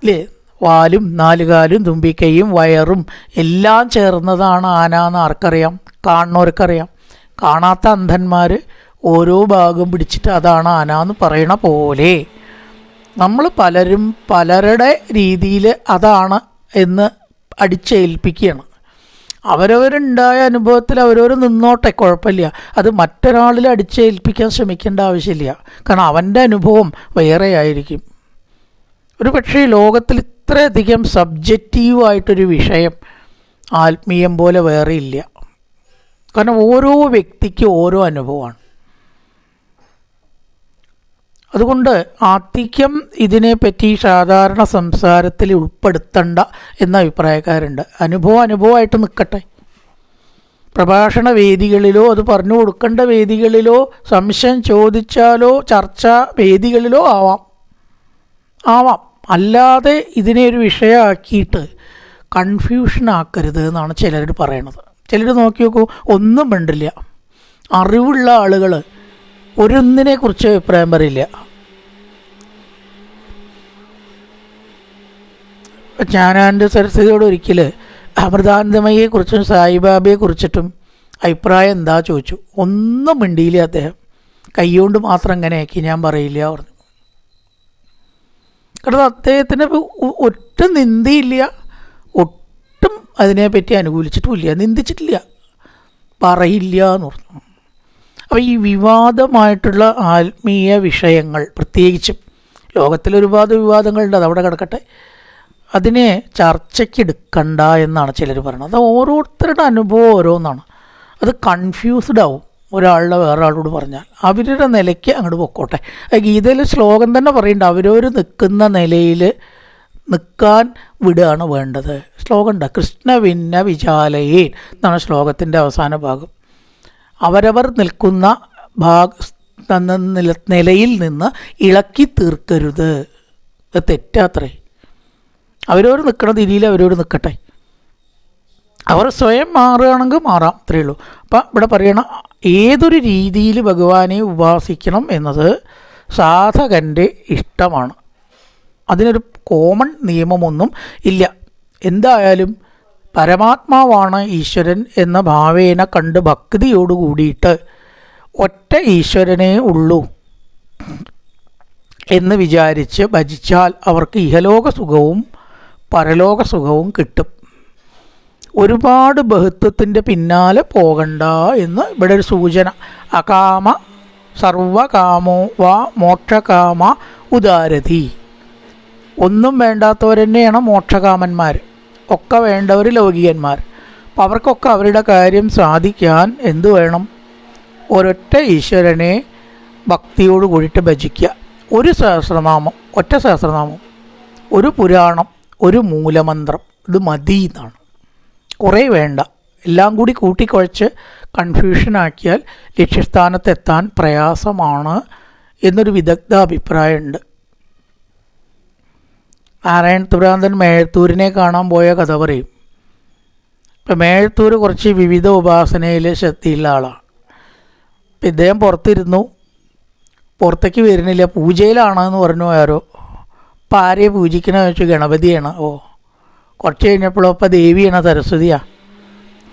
അല്ലേ? വാലും 4 കാലും തുമ്പിക്കൈയും വയറും എല്ലാം ചേർന്നതാണ് ആന എന്ന് ആർക്കറിയാം? കാണുന്നവർക്കറിയാം. കാണാത്ത അന്ധന്മാർ ഓരോ ഭാഗം പിടിച്ചിട്ട് അതാണ് ആന എന്ന് പറയണ പോലെ നമ്മൾ പലരും പലരുടെ രീതിയിൽ അതാണ് എന്ന് അടിച്ചേൽപ്പിക്കുകയാണ്. അവരവരുണ്ടായ അനുഭവത്തിൽ അവരവർ നിന്നോട്ടെ, കുഴപ്പമില്ല. അത് മറ്റൊരാളിൽ അടിച്ചേൽപ്പിക്കാൻ ശ്രമിക്കേണ്ട ആവശ്യമില്ല. കാരണം അവൻ്റെ അനുഭവം വേറെ ആയിരിക്കും. ഒരു പക്ഷേ ലോകത്തിൽ ഇത്രയധികം സബ്ജക്റ്റീവായിട്ടൊരു വിഷയം ആത്മീയം പോലെ വേറെ ഇല്ല. കാരണം ഓരോ വ്യക്തിക്ക് ഓരോ അനുഭവമാണ്. അതുകൊണ്ട് ആത്തിക്യം ഇതിനെപ്പറ്റി സാധാരണ സംസാരത്തിൽ ഉൾപ്പെടുത്തണ്ട എന്ന അഭിപ്രായക്കാരുണ്ട്. അനുഭവമായിട്ട് നിൽക്കട്ടെ. പ്രഭാഷണ വേദികളിലോ അത് പറഞ്ഞു കൊടുക്കേണ്ട വേദികളിലോ സംശയം ചോദിച്ചാലോ ചർച്ചാ വേദികളിലോ ആവാം. അല്ലാതെ ഇതിനെ ഒരു വിഷയമാക്കിയിട്ട് കൺഫ്യൂഷൻ ആക്കരുത് എന്നാണ് ചിലർ പറയണത്. ചിലർ നോക്കി നോക്കൂ, ഒന്നും മിണ്ടില്ല. അറിവുള്ള ആളുകൾ ഒരൊന്നിനെക്കുറിച്ച് അഭിപ്രായം പറയില്ല. ജ്ഞാനാനന്ദ സരസ്വതിയോട് ഒരിക്കൽ അമൃതാനന്ദമയെക്കുറിച്ചും സായിബാബയെക്കുറിച്ചിട്ടും അഭിപ്രായം എന്താ ചോദിച്ചു. ഒന്നും മിണ്ടിയില്ല അദ്ദേഹം. കൈകൊണ്ട് മാത്രം എങ്ങനെയാക്കി ഞാൻ പറയില്ല പറഞ്ഞു. കാരണം അദ്ദേഹത്തിന് ഒട്ടും നിന്ദിയില്ല, ഒട്ടും അതിനെപ്പറ്റി അനുകൂലിച്ചിട്ടുമില്ല, നിന്ദിച്ചിട്ടില്ല, പറയില്ല എന്ന് പറഞ്ഞു. അപ്പോൾ ഈ വിവാദമായിട്ടുള്ള ആത്മീയ വിഷയങ്ങൾ, പ്രത്യേകിച്ചും ലോകത്തിലൊരുപാട് വിവാദങ്ങളുണ്ട്, അതവിടെ കിടക്കട്ടെ, അതിനെ ചർച്ചയ്ക്കെടുക്കണ്ട എന്നാണ് ചിലർ പറയുന്നത്. അത് ഓരോരുത്തരുടെ അനുഭവം ഓരോന്നാണ്. അത് കൺഫ്യൂസ്ഡ് ആവും ഒരാളുടെ വേറൊരാളോട് പറഞ്ഞാൽ. അവരുടെ നിലയ്ക്ക് അങ്ങോട്ട് പൊക്കോട്ടെ. ഗീതയിൽ ശ്ലോകം തന്നെ പറയുന്നുണ്ട്, അവരവർ നിൽക്കുന്ന നിലയിൽ നിൽക്കാൻ വിടുകയാണ് വേണ്ടത്. ശ്ലോകമുണ്ട്, കൃഷ്ണ ഭിന്ന വിചാലയേ എന്നാണ് ശ്ലോകത്തിൻ്റെ അവസാന ഭാഗം. അവരവർ നിൽക്കുന്ന നിലയിൽ നിന്ന് ഇളക്കി തീർക്കരുത്. അത് തെറ്റാത്രേ. അവരവർ നിൽക്കുന്ന രീതിയിൽ അവരവർ നിൽക്കട്ടെ. അവർ സ്വയം മാറുകയാണെങ്കിൽ മാറാം, അത്രയേ ഉള്ളൂ. അപ്പം ഇവിടെ പറയണം, ഏതൊരു രീതിയിൽ ഭഗവാനെ ഉപാസിക്കണം എന്നത് സാധകൻ്റെ ഇഷ്ടമാണ്. അതിനൊരു കോമൺ നിയമമൊന്നും ഇല്ല. എന്തായാലും പരമാത്മാവാണ് ഈശ്വരൻ എന്ന ഭാവേന കണ്ട് ഭക്തിയോട് കൂടിയിട്ട് ഒറ്റ ഈശ്വരനേ ഉള്ളൂ എന്ന് വിചാരിച്ച് ഭജിച്ചാൽ അവർക്ക് ഇഹലോക സുഖവും പരലോക സുഖവും കിട്ടും. ഒരുപാട് ബഹുത്വത്തിൻ്റെ പിന്നാലെ പോകണ്ട എന്ന് ഇവിടെ ഒരു സൂചന. അകാമ സർവകാമോ വാ മോക്ഷകാമ ഉദാരതി. ഒന്നും വേണ്ടാത്തവർ തന്നെയാണ് മോക്ഷകാമന്മാർ, ഒക്കെ വേണ്ടവർ ലൗകികന്മാർ. അപ്പം അവർക്കൊക്കെ അവരുടെ കാര്യം സാധിക്കാൻ എന്തു വേണം? ഒരൊറ്റ ഈശ്വരനെ ഭക്തിയോട് കൂടിയിട്ട് ഭജിക്കുക. ഒരു സഹസ്രനാമം, ഒറ്റ സഹസ്രനാമം, ഒരു പുരാണം, ഒരു മൂലമന്ത്രം, ഇത് മതി എന്നാണ്. കുറേ വേണ്ട. എല്ലാം കൂടി കൂട്ടിക്കുഴച്ച് കൺഫ്യൂഷനാക്കിയാൽ ലക്ഷ്യസ്ഥാനത്തെത്താൻ പ്രയാസമാണ് എന്നൊരു വിദഗ്ധ അഭിപ്രായമുണ്ട്. നാരായണത്തുഭ്രാന്തൻ മേഴത്തൂരിനെ കാണാൻ പോയ കഥ പറയും. ഇപ്പം മേഴത്തൂർ കുറച്ച് വിവിധ ഉപാസനയിൽ ശ്രദ്ധയുള്ള ആളാണ്. അപ്പം ഇദ്ദേഹം പുറത്തിരുന്നു, പുറത്തേക്ക് വരുന്നില്ല, പൂജയിലാണെന്ന് പറഞ്ഞു ആരോ. അപ്പം ആരെയെ പൂജിക്കണമെന്ന് വെച്ചു, ഗണപതിയാണ്. ഓ, കുറച്ച് കഴിഞ്ഞപ്പോഴോ അപ്പം ദേവിയാണ്, സരസ്വതിയാണ്.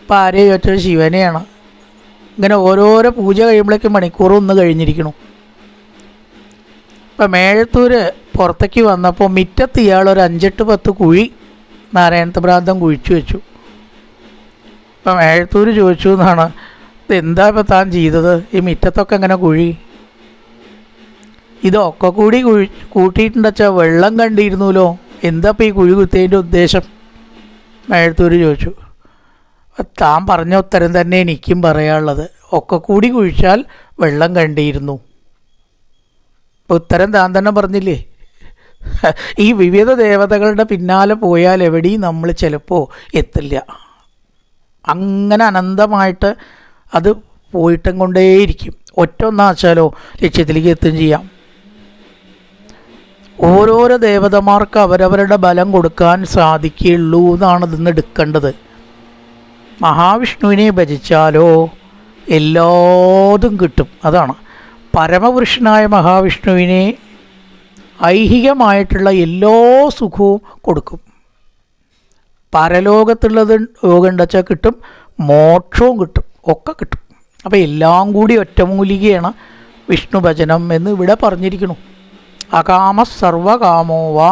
അപ്പം ആരെയും ചോദിച്ചത് ശിവനെയാണ്. ഇങ്ങനെ ഓരോരോ പൂജ കഴിയുമ്പോഴേക്കും മണിക്കൂറൊന്ന് കഴിഞ്ഞിരിക്കണു. ഇപ്പം മേഴത്തൂർ പുറത്തേക്ക് വന്നപ്പോൾ മുറ്റത്ത് ഇയാളൊരു 5-10 കുഴി നാരായണത്തുഭ്രാന്തൻ കുഴിച്ചു വെച്ചു. ഇപ്പം മേഴത്തൂർ ചോദിച്ചു എന്നാണ്, ഇതെന്താ ഇപ്പം താൻ ചെയ്തത്? ഈ മുറ്റത്തൊക്കെ എങ്ങനെ കുഴി? ഇതൊക്കെ കൂടി കൂട്ടിയിട്ടുണ്ടെച്ചാൽ വെള്ളം കണ്ടിരുന്നല്ലോ, എന്താ ഇപ്പം ഈ കുഴി കുത്തിയതിൻ്റെ ഉദ്ദേശം? മേഴത്തൂർ ചോദിച്ചു. താൻ പറഞ്ഞ ഉത്തരം തന്നെ എനിക്കും പറയാനുള്ളത്. ഒക്കെ കൂടി കുഴിച്ചാൽ വെള്ളം കണ്ടിരുന്നു. ഉത്തരം താൻ തന്നെ പറഞ്ഞില്ലേ. ഈ വിവിധ ദേവതകളുടെ പിന്നാലെ പോയാൽ എവിടെയും നമ്മൾ ചിലപ്പോൾ എത്തില്ല. അങ്ങനെ അനന്തമായിട്ട് അത് പോയിട്ടും കൊണ്ടേയിരിക്കും. ഒറ്റൊന്നാച്ചാലോ ലക്ഷ്യത്തിലേക്ക് എത്തുകയും ചെയ്യാം. ഓരോരോ ദേവതമാർക്ക് അവരവരുടെ ബലം കൊടുക്കാൻ സാധിക്കുള്ളൂ എന്നാണ് ഇതിന്ന് എടുക്കേണ്ടത്. മഹാവിഷ്ണുവിനെ ഭജിച്ചാലോ എല്ലാതും കിട്ടും. അതാണ് പരമപുരുഷനായ മഹാവിഷ്ണുവിനെ ഐഹികമായിട്ടുള്ള എല്ലാ സുഖവും കൊടുക്കും. പരലോകത്തുള്ളത് യോഗണ്ടെച്ചാൽ കിട്ടും, മോക്ഷവും കിട്ടും, ഒക്കെ കിട്ടും. അപ്പോൾ എല്ലാം കൂടി ഒറ്റമൂലികയാണ് വിഷ്ണു ഭജനം എന്ന് ഇവിടെ പറഞ്ഞിരിക്കുന്നു. അകാമ സർവകാമോ വാ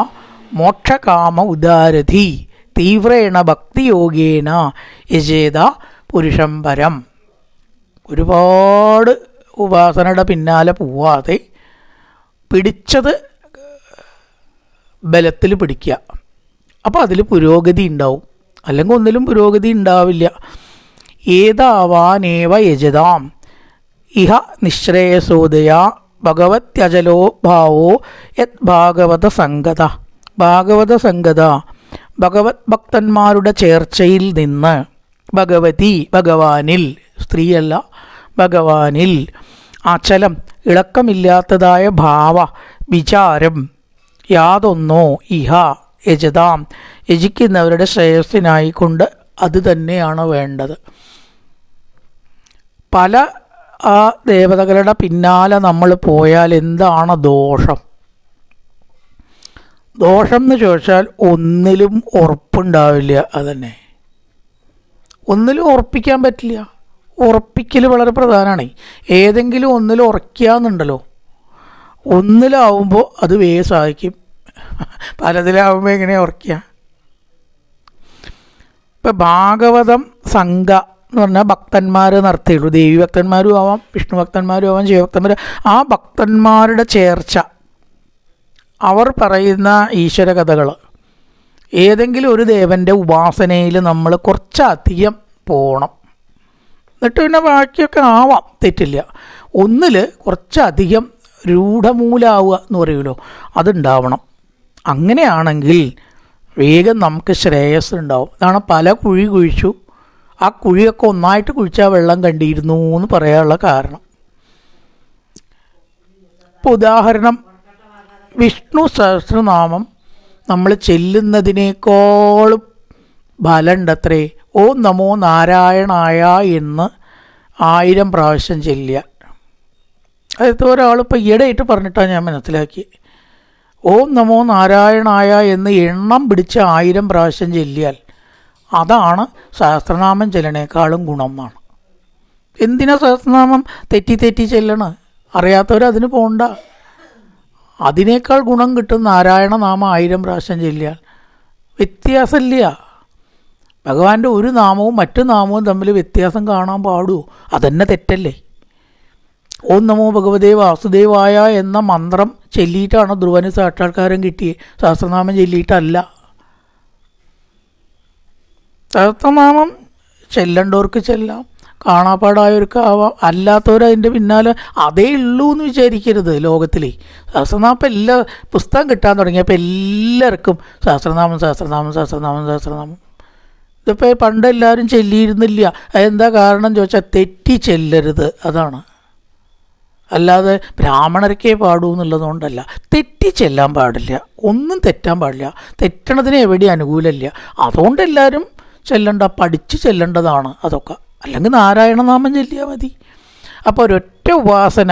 മോക്ഷകാമ ഉദാരധി തീവ്രേണ ഭക്തിയോഗേന യജേത പുരുഷം പരം. ഒരുപാട് ഉപാസനയുടെ പിന്നാലെ പോവാതെ പിടിച്ചത് ബലത്തിൽ പിടിക്കുക. അപ്പോൾ അതിൽ പുരോഗതി ഉണ്ടാവും, അല്ലെങ്കിൽ ഒന്നിലും പുരോഗതി ഉണ്ടാവില്ല. ഏതാവാനേവ യജതാം ഇഹ നിശ്രേയസോദയ ഭഗവത്യജലോ ഭാവോ യത് ഭാഗവത സംഗത. ഭാഗവത സംഗത ഭഗവത് ഭക്തന്മാരുടെ ചേർച്ചയിൽ നിന്ന് ഭഗവതി ഭഗവാനിൽ, സ്ത്രീയല്ല ഭഗവാനിൽ, അചലം ഇളക്കമില്ലാത്തതായ ഭാവ വിചാരം യാതൊന്നോ ഇഹ യജതാം യജിക്കുന്നവരുടെ ശ്രേയസ്സിനായിക്കൊണ്ട് അത് തന്നെയാണ് വേണ്ടത്. പല ആ ദേവതകളുടെ പിന്നാലെ നമ്മൾ പോയാൽ എന്താണ് ദോഷം? ദോഷം എന്ന് ചോദിച്ചാൽ ഒന്നിലും ഉറപ്പുണ്ടാവില്ല. അതന്നെ, ഒന്നിലും ഉറപ്പിക്കാൻ പറ്റില്ല. ഉറപ്പിക്കൽ വളരെ പ്രധാനമാണ്. ഏതെങ്കിലും ഒന്നിൽ ഉറയ്ക്കാന്നുണ്ടല്ലോ, ഒന്നിലാവുമ്പോൾ അത് വേഗം സാധിക്കും, പലതിലാവുമ്പോൾ എങ്ങനെയാണ് ഉറയ്ക്കുക? ഇപ്പം ഭാഗവതം സംഘ എന്ന് പറഞ്ഞാൽ ഭക്തന്മാർ നടത്തിയുള്ളൂ. ദേവി ഭക്തന്മാരും ആവാം, വിഷ്ണു ഭക്തന്മാരും ആവാം, ശിവഭക്തന്മാർ. ആ ഭക്തന്മാരുടെ ചേർച്ച, അവർ പറയുന്ന ഈശ്വര കഥകൾ, ഏതെങ്കിലും ഒരു ദേവൻ്റെ ഉപാസനയിൽ നമ്മൾ കുറച്ചധികം പോകണം. എന്നിട്ട് പിന്നെ ബാക്കിയൊക്കെ ആവാം, തെറ്റില്ല. ഒന്നിൽ കുറച്ചധികം രൂഢമൂലാവുക എന്ന് പറയുമല്ലോ, അതുണ്ടാവണം. അങ്ങനെയാണെങ്കിൽ വേഗം നമുക്ക് ശ്രേയസ് ഉണ്ടാവും. ഇതാണ് പല കുഴി കുഴിച്ചു, ആ കുഴിയൊക്കെ ഒന്നായിട്ട് കുഴിച്ചാൽ വെള്ളം കണ്ടിരുന്നു എന്ന് പറയാനുള്ള കാരണം. ഇപ്പോൾ ഉദാഹരണം, വിഷ്ണു സഹസ്രനാമം നമ്മൾ ചെല്ലുന്നതിനേക്കാളും ഫലമുണ്ടത്രേ ഓം നമോ നാരായണായ എന്ന് 1000 പ്രാവശ്യം ചെല്ലുക. അതായത് ഒരാളിപ്പോൾ ഈയിടെയായിട്ട് പറഞ്ഞിട്ടാണ് ഞാൻ മനസ്സിലാക്കി. ഓം നമോ നാരായണായ എന്ന് എണ്ണം പിടിച്ച് 1000 പ്രാവശ്യം ചെല്ലിയാൽ അതാണ് സഹസ്രനാമം ചെല്ലണേക്കാളും ഗുണം എന്നാണ്. എന്തിനാ സഹസ്രനാമം തെറ്റി തെറ്റി ചെല്ലണം? അറിയാത്തവരതിന് പോകണ്ട. അതിനേക്കാൾ ഗുണം കിട്ടും നാരായണ നാമം 1000 പ്രാവശ്യം ചെല്ലിയാൽ. വ്യത്യാസമില്ല. ഭഗവാന്റെ ഒരു നാമവും മറ്റു നാമവും തമ്മിൽ വ്യത്യാസം കാണാൻ പാടുമോ? അതന്നെ തെറ്റല്ലേ? ഓം നമോ ഭഗവതേ വാസുദേവായ എന്ന മന്ത്രം ചൊല്ലിയിട്ടാണ് ധ്രുവന് സാക്ഷാത്കാരം കിട്ടിയത്, സഹസ്രനാമം ചൊല്ലിയിട്ടല്ല. സഹസ്രനാമം ചെല്ലേണ്ടവർക്ക് ചെല്ലാം, കാണാപ്പാടായവർക്ക് ആവാം, അല്ലാത്തവർ അതിൻ്റെ പിന്നാലെ അതേ ഉള്ളൂ എന്ന് വിചാരിക്കരുത്. ലോകത്തിൽ സഹസ്രനാമം ഇപ്പം എല്ലാ പുസ്തകം കിട്ടാൻ തുടങ്ങിയപ്പോൾ എല്ലാവർക്കും സഹസ്രനാമം സഹസ്രനാമം സഹസ്രനാമം സഹസ്രനാമം. ഇതിപ്പോൾ പണ്ട് എല്ലാവരും ചെല്ലിയിരുന്നില്ല. അതെന്താ കാരണം ചോദിച്ചാൽ തെറ്റി ചെല്ലരുത്, അതാണ്. അല്ലാതെ ബ്രാഹ്മണർക്കേ പാടൂ എന്നുള്ളതുകൊണ്ടല്ല. തെറ്റി ചെല്ലാൻ പാടില്ല, ഒന്നും തെറ്റാൻ പാടില്ല. തെറ്റണതിന് എവിടെയും അനുകൂലമില്ല. അതുകൊണ്ട് എല്ലാവരും ചെല്ലണ്ട, പഠിച്ച് ചെല്ലേണ്ടതാണ് അതൊക്കെ. അല്ലെങ്കിൽ നാരായണനാമം ചൊല്ലിയാൽ മതി. അപ്പോൾ ഒരൊറ്റ ഉപാസന,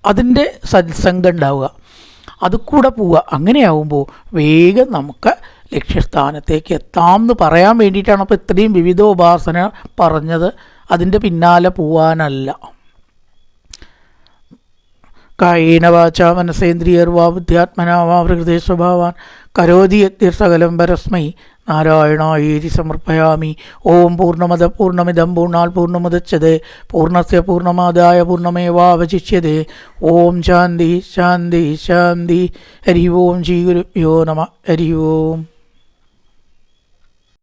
അതിൻ്റെ സത്സംഗം ഉണ്ടാവുക, അത് കൂടെ പോവുക. അങ്ങനെയാവുമ്പോൾ വേഗം നമുക്ക് ലക്ഷ്യസ്ഥാനത്തേക്ക് എത്താം എന്ന് പറയാൻ വേണ്ടിയിട്ടാണ് അപ്പോൾ ഇത്രയും വിവിധ ഉപാസന പറഞ്ഞത്. അതിൻ്റെ പിന്നാലെ പോവാനല്ല. കായേന വാചാ മനസേന്ദ്രിയർവാ ബുദ്ധ്യാത്മനാ വാ പ്രകൃതി സ്വഭാവാൻ കരോതി യത്യസകലം പരസ്മൈ നാരായണായേതി സമർപ്പയാമി. ഓം പൂർണ്ണമദ പൂർണ്ണമിദം പൂർണ്ണാൽ പൂർണ്ണമുദച്യതേ പൂർണ്ണസ്യ പൂർണ്ണമാദായ പൂർണ്ണമേവാവശിഷ്യതേ. ഓം ശാന്തി ശാന്തി ശാന്തി. ഹരി ഓം ശ്രീ ഗുരുഭ്യോ നമഃ. ഹരി ഓം.